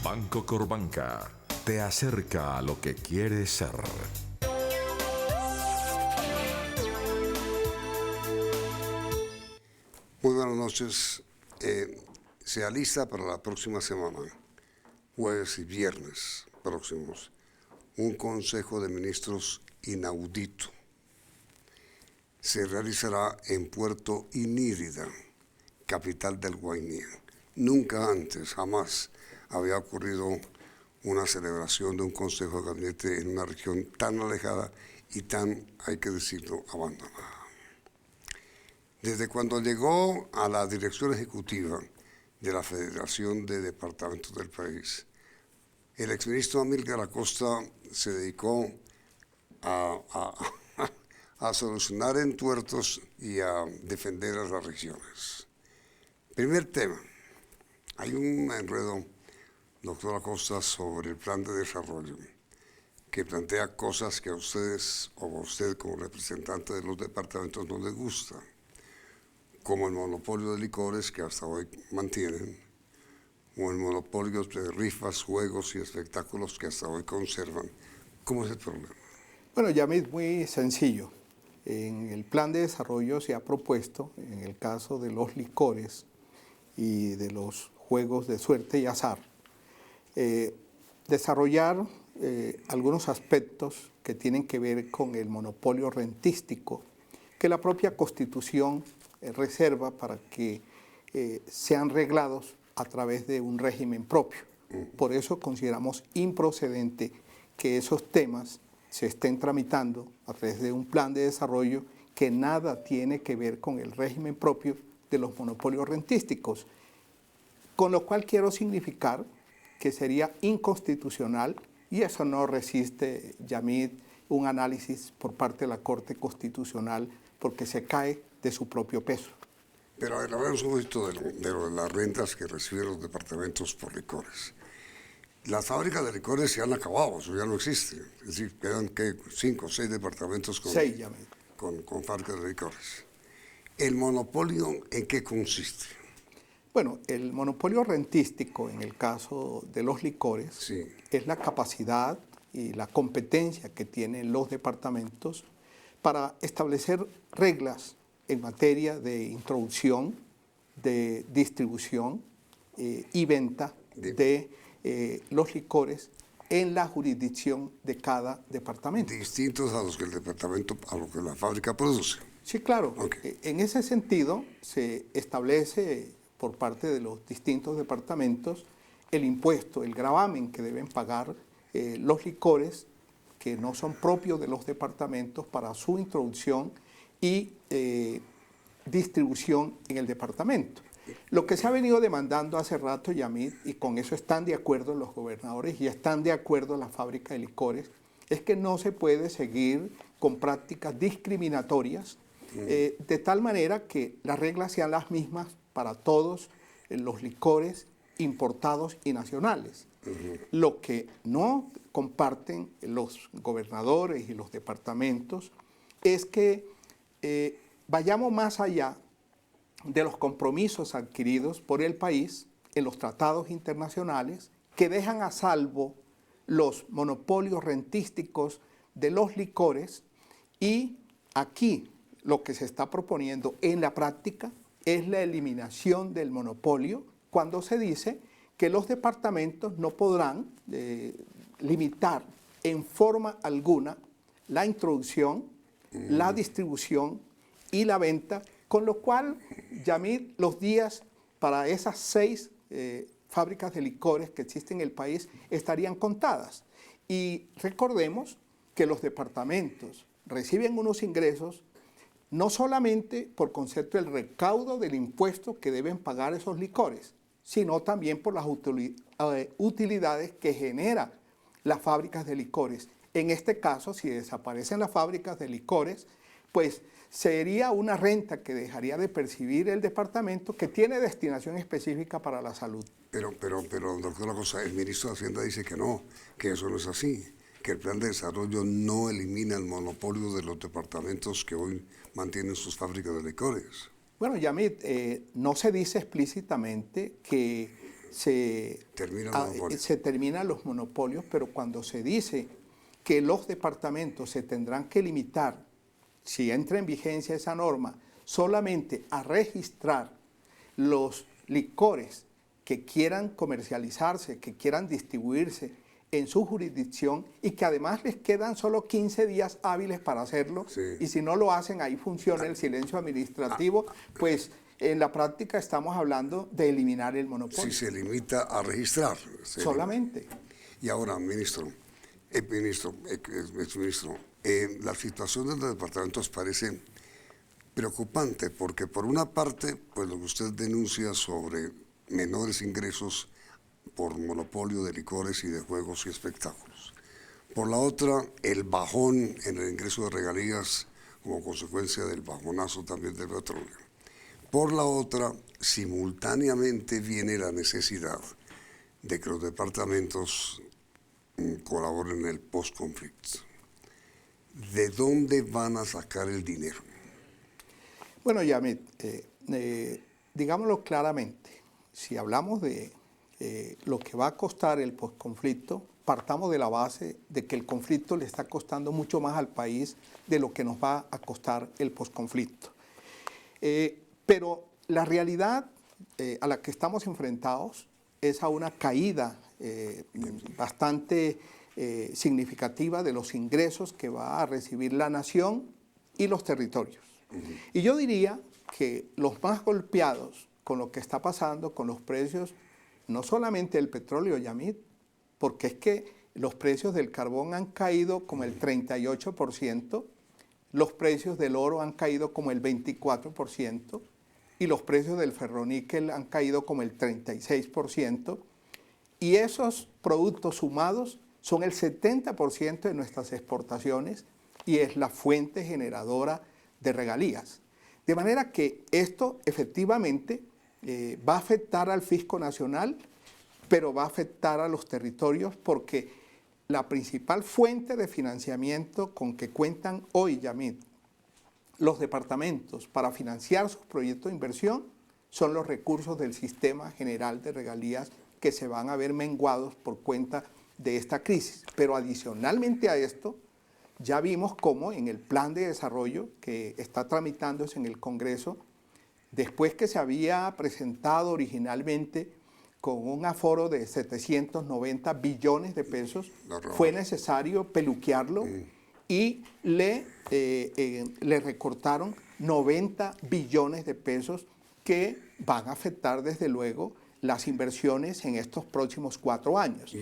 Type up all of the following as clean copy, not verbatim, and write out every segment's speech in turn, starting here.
Banco Corbanca te acerca a lo que quieres ser. Muy buenas noches. Se alista para la próxima semana, jueves y viernes próximos, un Consejo de Ministros inaudito. Se realizará en Puerto Inírida, capital del Guainía. Nunca antes, jamás, había ocurrido una celebración de un Consejo de Gabinete en una región tan alejada y tan, hay que decirlo, abandonada. Desde cuando llegó a la dirección ejecutiva de la Federación de Departamentos del país, el exministro Amílcar Acosta se dedicó a solucionar entuertos y a defender a las regiones. Primer tema, hay un enredo, doctor Acosta, sobre el plan de desarrollo que plantea cosas que a ustedes o a usted como representante de los departamentos no les gusta, como el monopolio de licores que hasta hoy mantienen, o el monopolio de rifas, juegos y espectáculos que hasta hoy conservan. ¿Cómo es el problema? Bueno, Yamid, muy sencillo. En el plan de desarrollo se ha propuesto, en el caso de los licores y de los juegos de suerte y azar, desarrollar algunos aspectos que tienen que ver con el monopolio rentístico, que la propia Constitución reserva para que sean reglados a través de un régimen propio. Por eso consideramos improcedente que esos temas se estén tramitando a través de un plan de desarrollo que nada tiene que ver con el régimen propio de los monopolios rentísticos, con lo cual quiero significar que sería inconstitucional, y eso no resiste, Yamid, un análisis por parte de la Corte Constitucional, porque se cae de su propio peso. Pero hablamos un poquito de las rentas que reciben los departamentos por licores. Las fábricas de licores se han acabado, eso ya no existe. Es decir, quedan 5 o 6 departamentos con fábricas de licores. ¿El monopolio en qué consiste? Bueno, el monopolio rentístico, en el caso de los licores, sí, es la capacidad y la competencia que tienen los departamentos para establecer reglas en materia de introducción, de distribución y venta de los licores en la jurisdicción de cada departamento. Distintos a los que el departamento, a lo que la fábrica produce. Sí, claro. Okay. En ese sentido se establece por parte de los distintos departamentos el impuesto, el gravamen que deben pagar los licores que no son propios de los departamentos para su introducción y distribución en el departamento. Lo que se ha venido demandando hace rato, Yamid, y con eso están de acuerdo los gobernadores y están de acuerdo la fábrica de licores, es que no se puede seguir con prácticas discriminatorias de tal manera que las reglas sean las mismas para todos los licores importados y nacionales. Lo que no comparten los gobernadores y los departamentos es que vayamos más allá de los compromisos adquiridos por el país en los tratados internacionales que dejan a salvo los monopolios rentísticos de los licores, y aquí lo que se está proponiendo en la práctica es la eliminación del monopolio cuando se dice que los departamentos no podrán limitar en forma alguna la introducción, la distribución y la venta, con lo cual, Yamid, los días para esas 6 fábricas de licores que existen en el país estarían contadas. Y recordemos que los departamentos reciben unos ingresos no solamente por concepto del recaudo del impuesto que deben pagar esos licores, sino también por las utilidades que genera las fábricas de licores. En este caso, si desaparecen las fábricas de licores, pues sería una renta que dejaría de percibir el departamento, que tiene destinación específica para la salud. Pero, doctor Acosta, el ministro de Hacienda dice que no, que eso no es así, que el plan de desarrollo no elimina el monopolio de los departamentos que hoy mantienen sus fábricas de licores. Bueno, Yamid, no se dice explícitamente que se terminan los monopolios, pero cuando se dice que los departamentos se tendrán que limitar, si entra en vigencia esa norma, solamente a registrar los licores que quieran comercializarse, que quieran distribuirse en su jurisdicción y que además les quedan solo 15 días hábiles para hacerlo, Sí. y si no lo hacen, ahí funciona el silencio administrativo, pues en la práctica estamos hablando de eliminar el monopolio. Si se limita a registrar. Solamente. Y ahora, exministro, la situación de los departamentos parece preocupante porque por una parte, pues lo que usted denuncia sobre menores ingresos por monopolio de licores y de juegos y espectáculos. Por la otra, el bajón en el ingreso de regalías como consecuencia del bajonazo también del petróleo. Por la otra, simultáneamente viene la necesidad de que los departamentos colaboren en el post-conflicto. ¿De dónde van a sacar el dinero? Bueno, Yamit, digámoslo claramente, si hablamos de lo que va a costar el posconflicto, partamos de la base de que el conflicto le está costando mucho más al país de lo que nos va a costar el posconflicto. Pero la realidad a la que estamos enfrentados es a una caída bastante significativa de los ingresos que va a recibir la nación y los territorios. Y yo diría que los más golpeados con lo que está pasando con los precios, no solamente del petróleo, Yamit, porque es que los precios del carbón han caído como el 38%, los precios del oro han caído como el 24% y los precios del ferroníquel han caído como el 36%, y esos productos sumados son el 70% de nuestras exportaciones y es la fuente generadora de regalías. De manera que esto efectivamente va a afectar al fisco nacional, pero va a afectar a los territorios porque la principal fuente de financiamiento con que cuentan hoy, Yamit, los departamentos para financiar sus proyectos de inversión son los recursos del Sistema General de Regalías que se van a ver menguados por cuenta de esta crisis. Pero adicionalmente a esto, ya vimos cómo en el plan de desarrollo que está tramitándose en el Congreso, después que se había presentado originalmente con un aforo de 790 billones de pesos, fue necesario peluquearlo y le recortaron 90 billones de pesos que van a afectar desde luego las inversiones en estos próximos 4 años.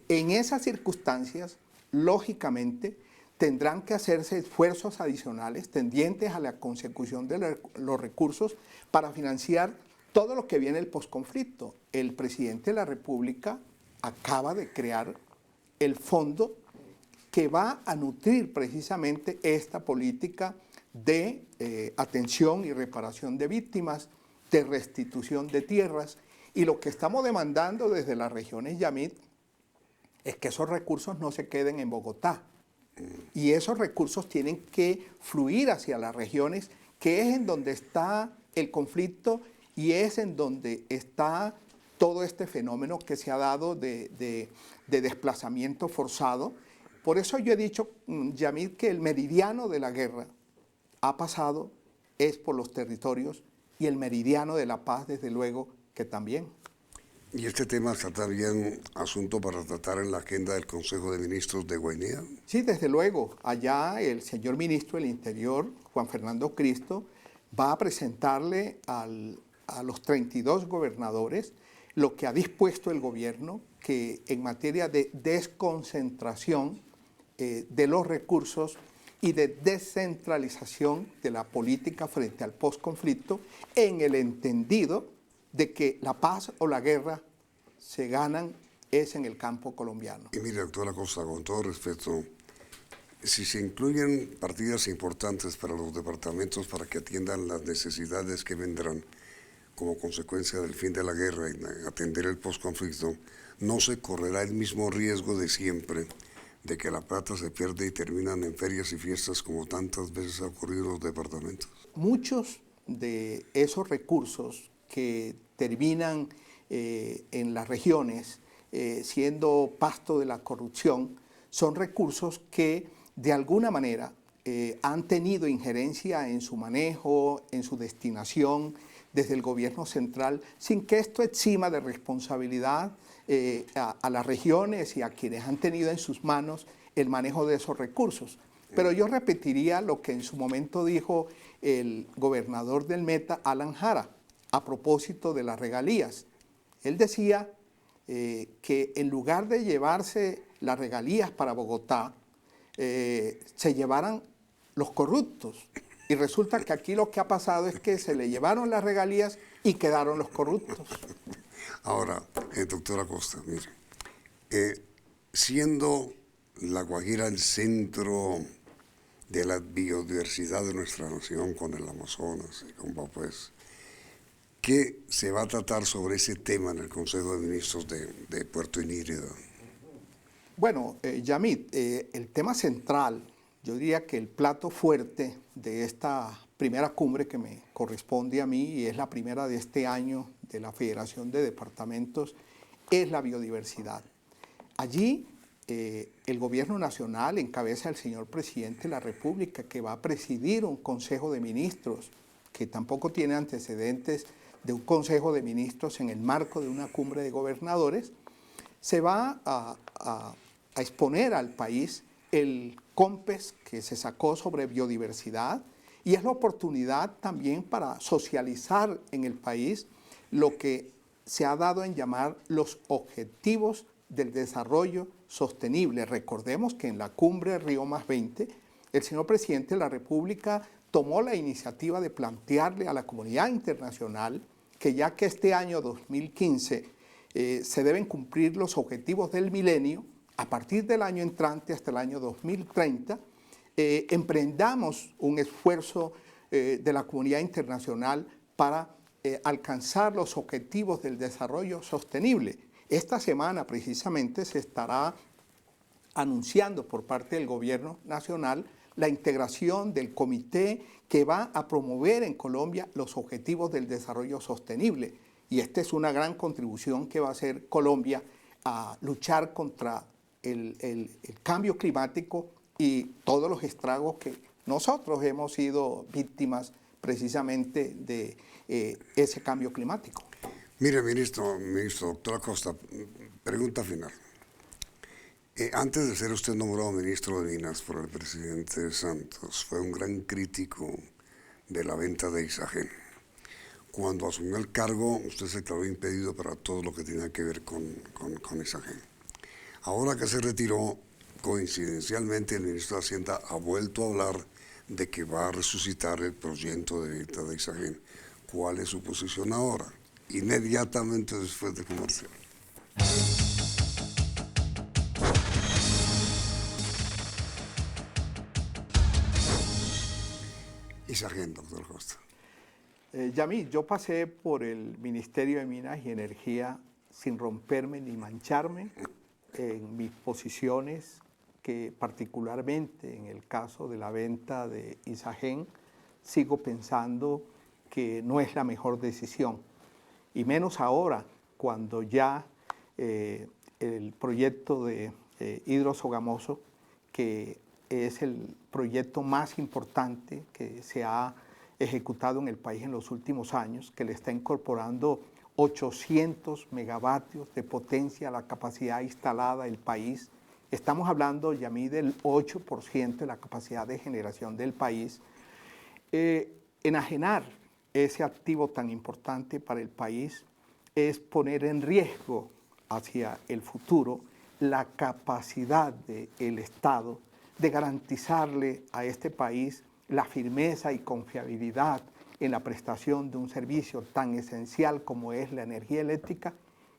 En esas circunstancias, lógicamente, tendrán que hacerse esfuerzos adicionales tendientes a la consecución de los recursos para financiar todo lo que viene el posconflicto. El presidente de la República acaba de crear el fondo que va a nutrir precisamente esta política de atención y reparación de víctimas, de restitución de tierras, y lo que estamos demandando desde las regiones, Yamit, es que esos recursos no se queden en Bogotá. Y esos recursos tienen que fluir hacia las regiones, que es en donde está el conflicto y es en donde está todo este fenómeno que se ha dado de desplazamiento forzado. Por eso yo he dicho, Yamit, que el meridiano de la guerra ha pasado, es por los territorios, y el meridiano de la paz, desde luego, que también. ¿Y este tema está también asunto para tratar en la agenda del Consejo de Ministros de Guainía? Sí, desde luego. Allá el señor ministro del Interior, Juan Fernando Cristo, va a presentarle a los 32 gobernadores lo que ha dispuesto el gobierno, que en materia de desconcentración de los recursos y de descentralización de la política frente al posconflicto, en el entendido de que la paz o la guerra se ganan es en el campo colombiano. Y mire, doctora Costa, con todo respeto, si se incluyen partidas importantes para los departamentos para que atiendan las necesidades que vendrán como consecuencia del fin de la guerra y atender el posconflicto, ¿no se correrá el mismo riesgo de siempre de que la plata se pierde y terminan en ferias y fiestas como tantas veces ha ocurrido en los departamentos? Muchos de esos recursos que terminan en las regiones, siendo pasto de la corrupción, son recursos que de alguna manera han tenido injerencia en su manejo, en su destinación desde el gobierno central, sin que esto exima de responsabilidad a las regiones y a quienes han tenido en sus manos el manejo de esos recursos. Pero yo repetiría lo que en su momento dijo el gobernador del Meta, Alan Jara, a propósito de las regalías. Él decía que en lugar de llevarse las regalías para Bogotá, se llevaran los corruptos. Y resulta que aquí lo que ha pasado es que se le llevaron las regalías y quedaron los corruptos. Ahora, doctora Costa, mire, siendo La Guajira el centro de la biodiversidad de nuestra nación con el Amazonas y con Papúas, ¿qué se va a tratar sobre ese tema en el Consejo de Ministros de Puerto Inírida? Bueno, Yamit, el tema central, yo diría que el plato fuerte de esta primera cumbre que me corresponde a mí, y es la primera de este año de la Federación de Departamentos, es la biodiversidad. Allí el gobierno nacional encabeza el señor presidente de la República, que va a presidir un Consejo de Ministros, que tampoco tiene antecedentes de un Consejo de Ministros en el marco de una cumbre de gobernadores. Se va a exponer al país el COMPES que se sacó sobre biodiversidad, y es la oportunidad también para socializar en el país lo que se ha dado en llamar los objetivos del desarrollo sostenible. Recordemos que en la cumbre Río +20, el señor presidente de la República tomó la iniciativa de plantearle a la comunidad internacional que ya que este año 2015 se deben cumplir los objetivos del milenio, a partir del año entrante hasta el año 2030, emprendamos un esfuerzo de la comunidad internacional para alcanzar los objetivos del desarrollo sostenible. Esta semana precisamente se estará anunciando por parte del gobierno nacional la integración del comité que va a promover en Colombia los objetivos del desarrollo sostenible. Y esta es una gran contribución que va a hacer Colombia a luchar contra el cambio climático y todos los estragos que nosotros hemos sido víctimas precisamente de ese cambio climático. Mire, ministro, doctora Costa, pregunta final. Antes de ser usted nombrado ministro de Minas por el presidente Santos, fue un gran crítico de la venta de Isagen. Cuando asumió el cargo, usted se declaró impedido para todo lo que tenía que ver con Isagen. Ahora que se retiró, coincidencialmente el ministro de Hacienda ha vuelto a hablar de que va a resucitar el proyecto de venta de Isagen. ¿Cuál es su posición ahora? Inmediatamente después de comercial. Isagen, doctor Costa. Yamil, yo pasé por el Ministerio de Minas y Energía sin romperme ni mancharme en mis posiciones, que particularmente en el caso de la venta de Isagen, sigo pensando que no es la mejor decisión. Y menos ahora, cuando ya el proyecto de Hidrosogamoso, que es el proyecto más importante que se ha ejecutado en el país en los últimos años, que le está incorporando 800 megavatios de potencia a la capacidad instalada del país. Estamos hablando, Yamí, del 8% de la capacidad de generación del país. Enajenar ese activo tan importante para el país es poner en riesgo hacia el futuro la capacidad del Estado de garantizarle a este país la firmeza y confiabilidad en la prestación de un servicio tan esencial como es la energía eléctrica,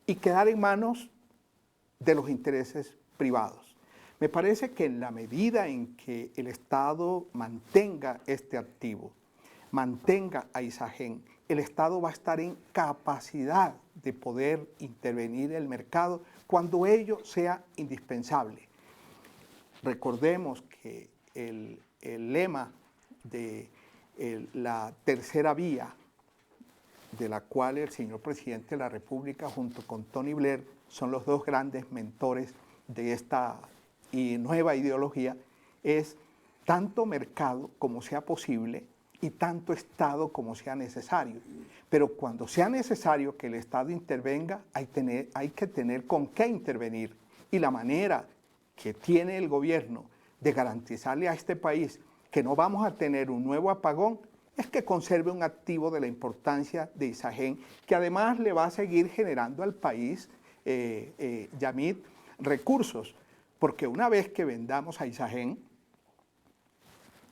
y quedar en manos de los intereses privados. Me parece que en la medida en que el Estado mantenga este activo, mantenga a Isagen, el Estado va a estar en capacidad de poder intervenir en el mercado cuando ello sea indispensable. Recordemos que el lema de la tercera vía de la cual el señor presidente de la República junto con Tony Blair son los dos grandes mentores de esta nueva ideología, es tanto mercado como sea posible y tanto Estado como sea necesario. Pero cuando sea necesario que el Estado intervenga, hay que tener con qué intervenir. Y la manera que tiene el gobierno de garantizarle a este país que no vamos a tener un nuevo apagón es que conserve un activo de la importancia de Isagen, que además le va a seguir generando al país, Yamit, recursos. Porque una vez que vendamos a Isagen,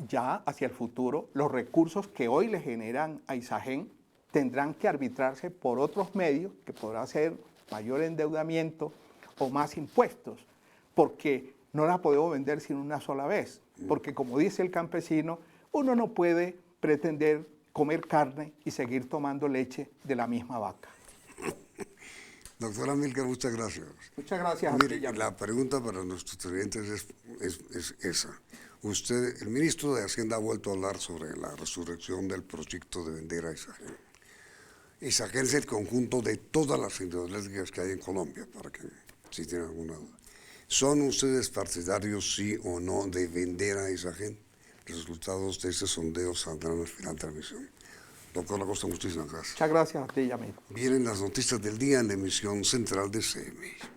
ya hacia el futuro, los recursos que hoy le generan a Isagen tendrán que arbitrarse por otros medios, que podrá ser mayor endeudamiento o más impuestos, porque no la podemos vender sin una sola vez, porque como dice el campesino, uno no puede pretender comer carne y seguir tomando leche de la misma vaca. Doctora Amílcar, muchas gracias. Muchas gracias. Mire, la pregunta para nuestros televidentes es esa. Usted, el ministro de Hacienda ha vuelto a hablar sobre la resurrección del proyecto de vender a Isagen. Isagen es el conjunto de todas las hidroeléctricas que hay en Colombia, para que si tienen alguna duda. ¿Son ustedes partidarios, sí o no, de vender a Isagen? Los resultados de este sondeo saldrán al final de la emisión. Doctor Acosta, muchísimas gracias. Muchas gracias a ti, Yamil. Vienen las noticias del día en la emisión central de CMI.